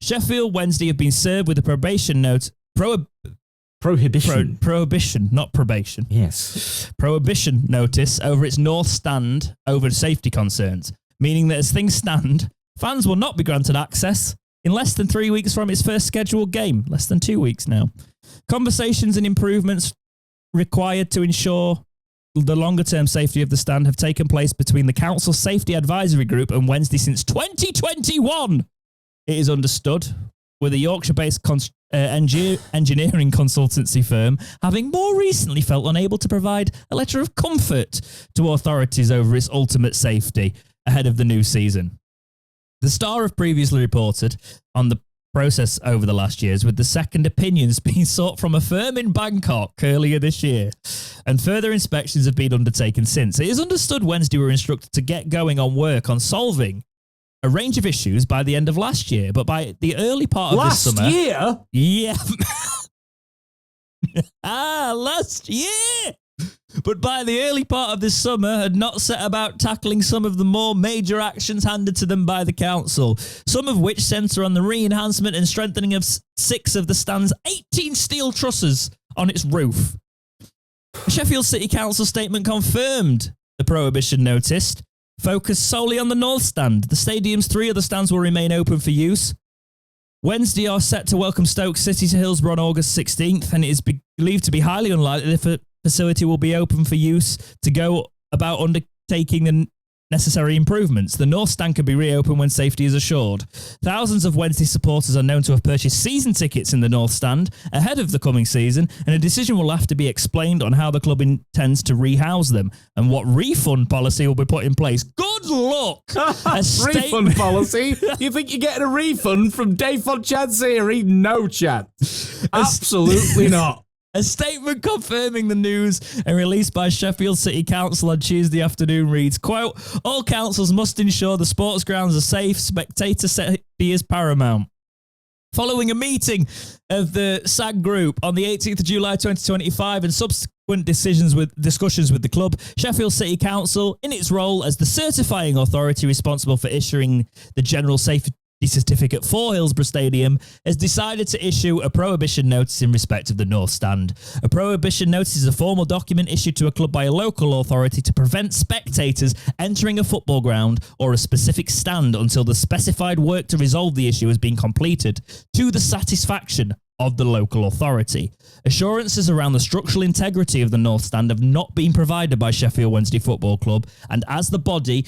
Sheffield Wednesday have been served with a probation note. Prohibition, not probation. Yes. Prohibition notice over its north stand over safety concerns, meaning that as things stand, fans will not be granted access in less than 3 weeks from its first scheduled game. Less than 2 weeks now. Conversations and improvements required to ensure the longer-term safety of the stand have taken place between the Council's Safety Advisory Group and Wednesday since 2021. It is understood, with a Yorkshire-based engineering consultancy firm having more recently felt unable to provide a letter of comfort to authorities over its ultimate safety ahead of the new season. The Star have previously reported on the process over the last years, with the second opinions being sought from a firm in Bangkok earlier this year, and further inspections have been undertaken since. It is understood Wednesday were instructed to get going on work on solving a range of issues by the end of last year, but by the early part of this summer... Last year? Yeah. Last year! But by the early part of this summer had not set about tackling some of the more major actions handed to them by the council, some of which centre on the re-enhancement and strengthening of 6 of the stand's 18 steel trusses on its roof. A Sheffield City Council statement confirmed the prohibition notice, focused solely on the north stand. The stadium's 3 other stands will remain open for use. Wednesday are set to welcome Stoke City to Hillsborough on August 16th, and it is believed to be highly unlikely if a facility will be open for use to go about undertaking the necessary improvements. The North Stand can be reopened when safety is assured. Thousands of Wednesday supporters are known to have purchased season tickets in the North Stand ahead of the coming season, and a decision will have to be explained on how the club intends to rehouse them and what refund policy will be put in place. Good luck! Refund policy? You think you're getting a refund from Dave Fonchansiri? No chance. Absolutely not. A statement confirming the news and released by Sheffield City Council on Tuesday afternoon reads, quote, all councils must ensure the sports grounds are safe, spectator safety is paramount. Following a meeting of the SAG group on the 18th of July 2025 and subsequent discussions with the club, Sheffield City Council, in its role as the certifying authority responsible for issuing the general safety certificate for Hillsborough Stadium, has decided to issue a prohibition notice in respect of the North Stand. A prohibition notice is a formal document issued to a club by a local authority to prevent spectators entering a football ground or a specific stand until the specified work to resolve the issue has been completed to the satisfaction of the local authority. Assurances around the structural integrity of the North Stand have not been provided by Sheffield Wednesday Football Club, and as the body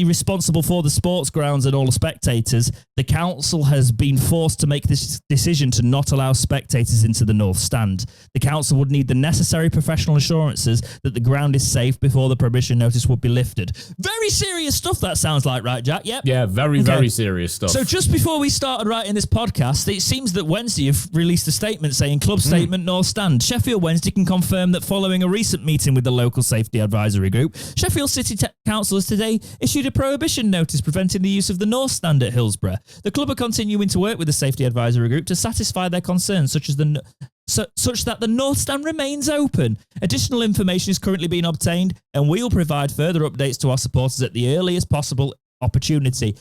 responsible for the sports grounds and all the spectators, the council has been forced to make this decision to not allow spectators into the North Stand. The council would need the necessary professional assurances that the ground is safe before the prohibition notice would be lifted. Very serious stuff that sounds like, right, Jack? Yep. Yeah, very serious stuff. So just before we started writing this podcast, it seems that Wednesday have released a statement saying, club statement, North Stand. Sheffield Wednesday can confirm that following a recent meeting with the local safety advisory group, Sheffield City Council has today issued a prohibition notice preventing the use of the North Stand at Hillsborough. The club are continuing to work with the safety advisory group to satisfy their concerns, such that the North Stand remains open. Additional information is currently being obtained, and we'll provide further updates to our supporters at the earliest possible opportunity.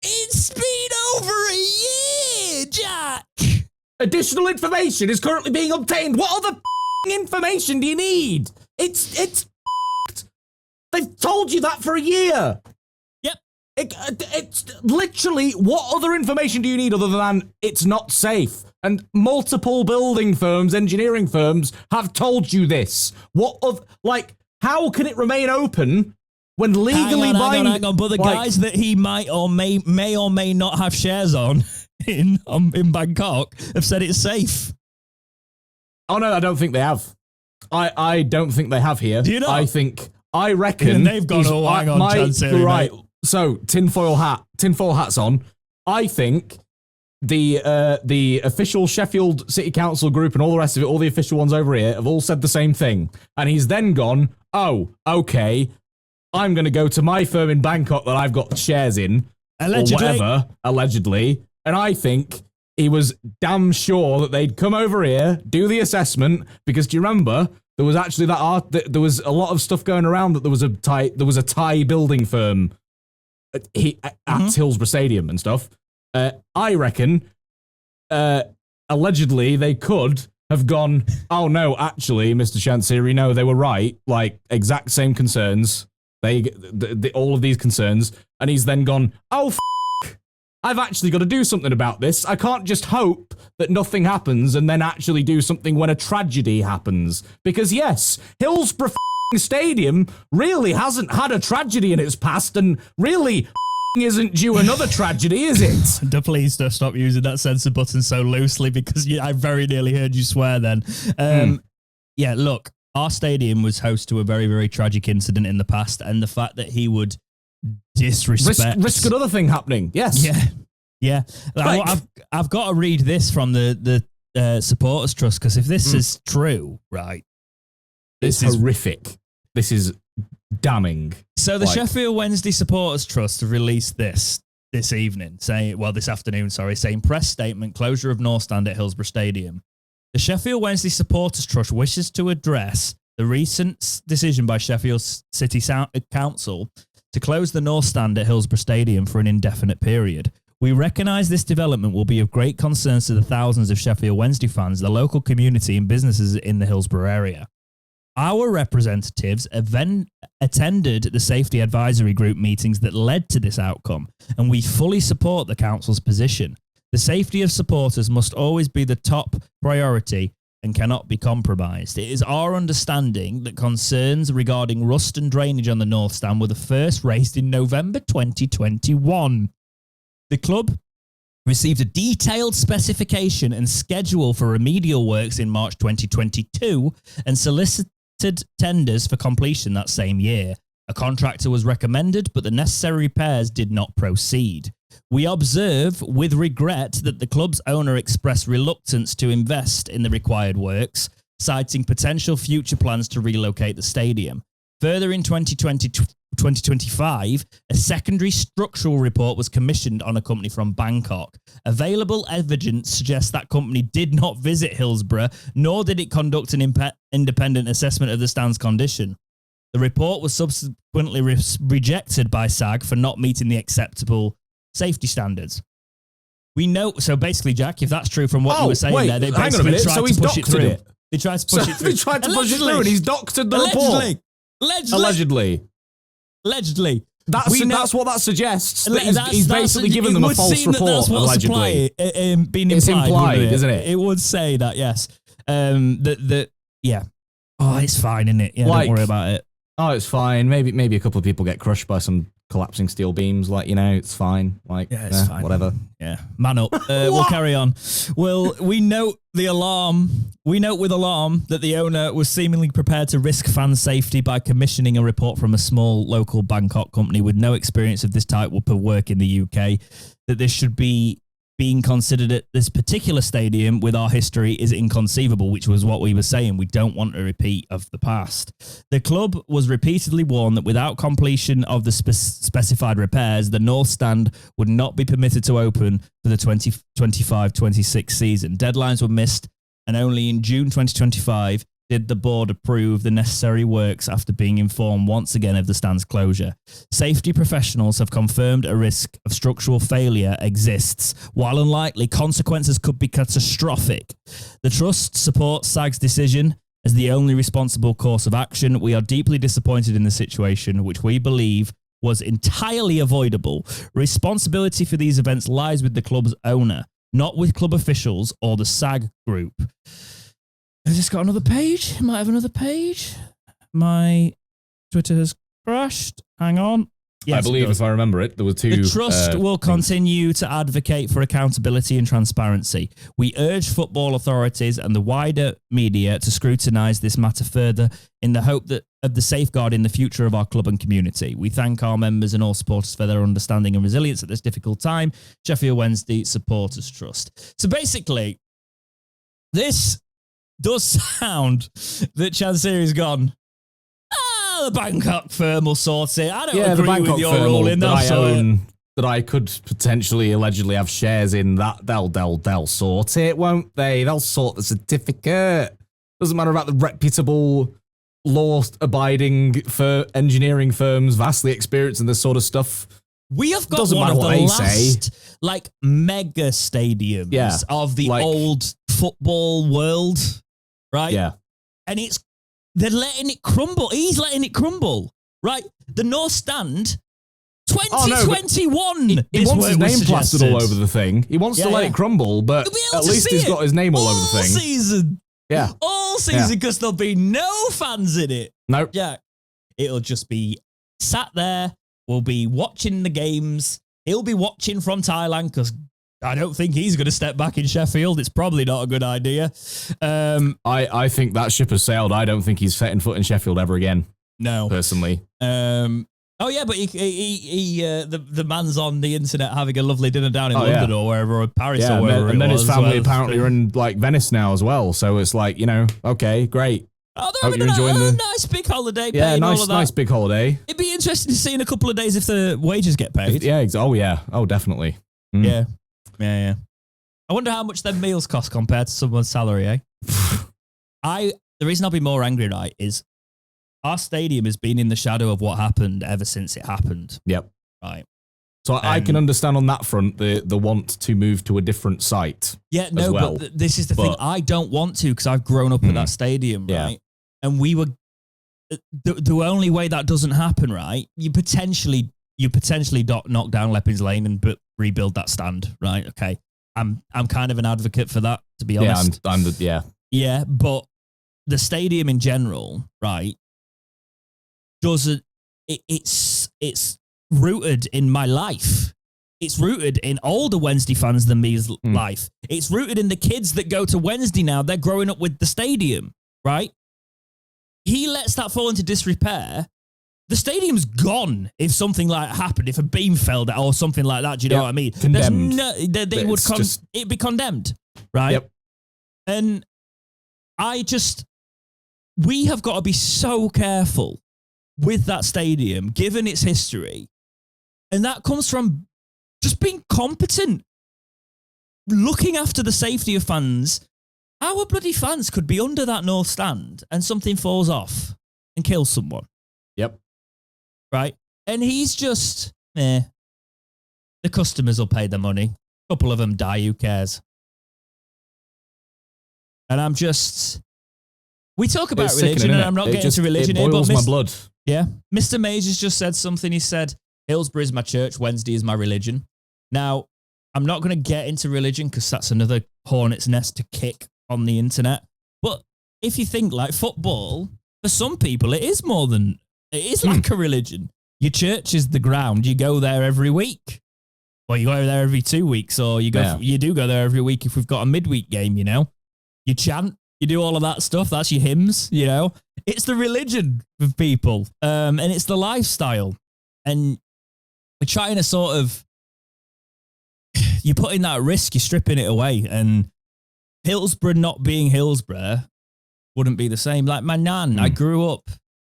It's been over a year, Jack! Additional information is currently being obtained. What other information do you need? It's They've told you that for a year. Yep. It's literally, what other information do you need other than it's not safe? And multiple building firms, engineering firms have told you this. How can it remain open when legally binding? Hang on. But the guys that he might or may not have shares on in Bangkok have said it's safe. Oh no, I don't think they have. I don't think they have here. Do you know? I reckon and they've gone, hang on, right. So tinfoil hats on. I think the official Sheffield City Council group and all the rest of it, all the official ones over here, have all said the same thing. And he's then gone, oh, okay, I'm going to go to my firm in Bangkok that I've got shares in, allegedly. Or whatever, allegedly. And I think he was damn sure that they'd come over here, do the assessment, because do you remember? There was actually there was a lot of stuff going around that there was a Thai building firm at Hillsborough Stadium and stuff. I reckon, allegedly, they could have gone, oh no, actually, Mr. Chancery, no, they were right. Like, exact same concerns. All of these concerns. And he's then gone, oh, I've actually got to do something about this. I can't just hope that nothing happens and then actually do something when a tragedy happens. Because yes, Hillsborough Stadium really hasn't had a tragedy in its past and really isn't due another tragedy, is it? Please don't stop using that censor button so loosely because I very nearly heard you swear then. Yeah, look, our stadium was host to a very, very tragic incident in the past, and the fact that he would disrespect... Risk another thing happening, yes. Yeah. I've got to read this from the Supporters Trust, because if this is true, right... This is horrific. This is damning. So the Sheffield Wednesday Supporters Trust have released this afternoon, saying press statement, closure of North Stand at Hillsborough Stadium. The Sheffield Wednesday Supporters Trust wishes to address the recent decision by Sheffield City Council to close the North Stand at Hillsborough Stadium for an indefinite period. We recognise this development will be of great concern to the thousands of Sheffield Wednesday fans, the local community and businesses in the Hillsborough area. Our representatives attended the safety advisory group meetings that led to this outcome, and we fully support the council's position. The safety of supporters must always be the top priority and cannot be compromised. It is our understanding that concerns regarding rust and drainage on the North Stand were the first raised in November 2021. The club received a detailed specification and schedule for remedial works in March 2022 and solicited tenders for completion that same year. A contractor was recommended, but the necessary repairs did not proceed. We observe with regret that the club's owner expressed reluctance to invest in the required works, citing potential future plans to relocate the stadium. Further in 2025, a secondary structural report was commissioned on a company from Bangkok. Available evidence suggests that company did not visit Hillsborough, nor did it conduct an independent assessment of the stand's condition. The report was subsequently rejected by SAG for not meeting the acceptable safety standards. We know, so basically, Jack, if that's true from what you were saying there, they basically tried to push it through. They tried to push it through. They tried to push it through and he's doctored the report. Allegedly. That's what that suggests. He's basically given them a false report. Allegedly, it's implied, isn't it? It would say that, yes. Yeah. Oh, it's fine, isn't it? Yeah, don't worry about it. Oh, it's fine. Maybe a couple of people get crushed by some collapsing steel beams. It's fine. It's fine. Whatever. Yeah, man up. We'll carry on. Well, we note with alarm that the owner was seemingly prepared to risk fan safety by commissioning a report from a small local Bangkok company with no experience of this type of work in the UK. That this should be being considered at this particular stadium with our history is inconceivable, which was what we were saying. We don't want a repeat of the past. The club was repeatedly warned that without completion of the specified repairs, the North Stand would not be permitted to open for the 2025-26 season. Deadlines were missed, and only in June 2025 did the board approve the necessary works after being informed once again of the stand's closure. Safety professionals have confirmed a risk of structural failure exists. While unlikely, consequences could be catastrophic. The Trust supports SAG's decision as the only responsible course of action. We are deeply disappointed in the situation, which we believe was entirely avoidable. Responsibility for these events lies with the club's owner, not with club officials or the SAG group. Has this got another page? It might have another page. My Twitter has crashed. Hang on. Yes, I believe, if I remember it, there were two. The Trust will continue to advocate for accountability and transparency. We urge football authorities and the wider media to scrutinise this matter further in the hope that of the safeguarding the future of our club and community. We thank our members and all supporters for their understanding and resilience at this difficult time. Sheffield Wednesday Supporters Trust. So basically, this does sound that Chancery's gone, the Bangkok firm will sort it. I don't agree with your ruling. That I could potentially allegedly have shares in, that they'll sort it, won't they? They'll sort the certificate. Doesn't matter about the reputable, law-abiding engineering firms, vastly experienced in this sort of stuff. We have got Doesn't one matter of what the they last, like, mega stadiums of the old football world, right? Yeah. And they're letting it crumble. He's letting it crumble, right? The North Stand, 2021. He wants his name plastered all over the thing. He wants to let it crumble, but at least he's got his name all over the thing. All season. Yeah. All season, because there'll be no fans in it. Nope. Yeah. It'll just be sat there. We'll be watching the games. He'll be watching from Thailand because I don't think he's going to step back in Sheffield. It's probably not a good idea. I think that ship has sailed. I don't think he's setting foot in Sheffield ever again. No. Personally. Oh yeah, but the man's on the internet having a lovely dinner down in London or wherever, or Paris or wherever. And then his family apparently are in like Venice now as well. So it's like, okay, great. Oh, they're having a nice big holiday. Yeah, nice big holiday. It'd be interesting to see in a couple of days if the wages get paid. Oh, definitely. Yeah. I wonder how much their meals cost compared to someone's salary, eh? The reason I'll be more angry, right, is our stadium has been in the shadow of what happened ever since it happened. Yep. Right. So I can understand on that front the want to move to a different site. Yeah, no, but this is the thing. I don't want to because I've grown up at that stadium, right? And we were the only way that doesn't happen, right? You potentially knock down Leppings Lane and rebuild that stand, right? Okay, I'm kind of an advocate for that, to be honest. Yeah, but the stadium in general, right? It's rooted in my life. It's rooted in older Wednesday fans than me's life. It's rooted in the kids that go to Wednesday now. They're growing up with the stadium, right? He lets that fall into disrepair. The stadium's gone if something like happened, if a beam fell down or something like that. Do you know what I mean? Condemned. It'd be condemned, right? Yep. And we have got to be so careful with that stadium, given its history. And that comes from just being competent, looking after the safety of fans. Our bloody fans could be under that North Stand and something falls off and kills someone. Yep. Right? And he's just, the customers will pay their money. A couple of them die, who cares? And I'm just, we talk about religion and I'm not getting into religion here, but my blood. Yeah. Mr. Mays has just said something. He said, Hillsborough is my church, Wednesday is my religion. Now, I'm not going to get into religion because that's another hornet's nest to kick on the internet. But if you think like football, for some people, it is like a religion. Your church is the ground. You go there every week. Or you go there every 2 weeks, or you do go there every week if we've got a midweek game, You chant, you do all of that stuff. That's your hymns, It's the religion of people. And it's the lifestyle. And we're trying to sort of, you're putting that at risk, you're stripping it away. And Hillsborough not being Hillsborough wouldn't be the same. Like my nan, I grew up,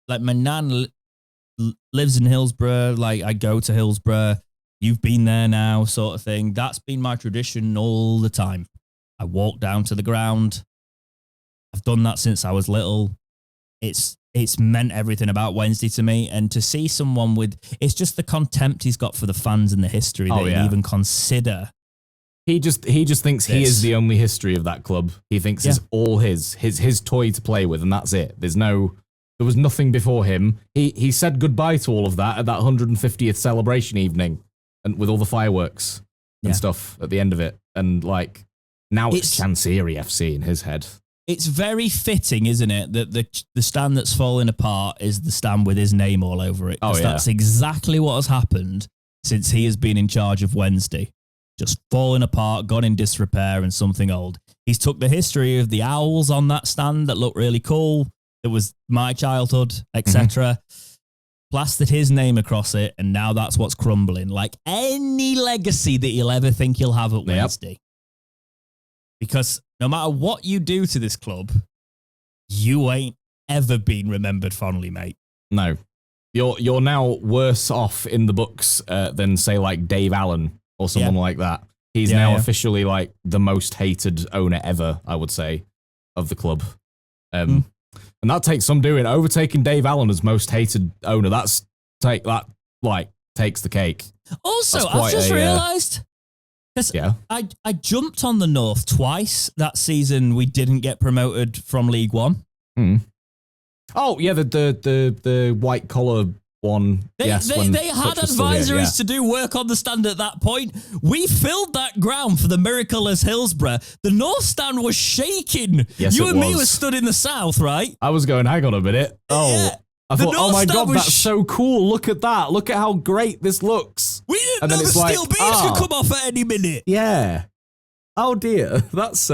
like my nan lives in Hillsborough. Like I go to Hillsborough. You've been there now, sort of thing. That's been my tradition all the time. I walk down to the ground. I've done that since I was little. It's meant everything about Wednesday to me. And to see someone it's just the contempt he's got for the fans and the history that he even consider. He just thinks he is the only history of that club. He thinks it's all his toy to play with, and that's it. There was nothing before him. He said goodbye to all of that at that 150th celebration evening, and with all the fireworks and stuff at the end of it. And like now it's Chancery FC in his head. It's very fitting, isn't it, that the stand that's falling apart is the stand with his name all over it. That's exactly what has happened since he has been in charge of Wednesday. Just falling apart, gone in disrepair, and something old. He's took the history of the owls on that stand that looked really cool. It was my childhood, etc. Plastered his name across it, and now that's what's crumbling. Like any legacy that you'll ever think you'll have at Wednesday. Because no matter what you do to this club, you ain't ever been remembered fondly, mate. No. You're now worse off in the books than, say, like Dave Allen or someone like that. He's now officially like the most hated owner ever, I would say, of the club. And that takes some doing. Overtaking Dave Allen as most hated owner, takes the cake. Also, I've just realised. Yeah. I jumped on the North twice that season. We didn't get promoted from League One. Oh yeah, the white collar one. They had advisories to do work on the stand at that point. We filled that ground for the miraculous Hillsborough. The North stand was shaking. Yes, you and me were stood in the South, right? I was going, hang on a minute. Oh, yeah. I thought, oh my God, that's so cool. Look at that. Look at how great this looks. We didn't know the steel beams could come off at any minute. Yeah. Oh dear. That's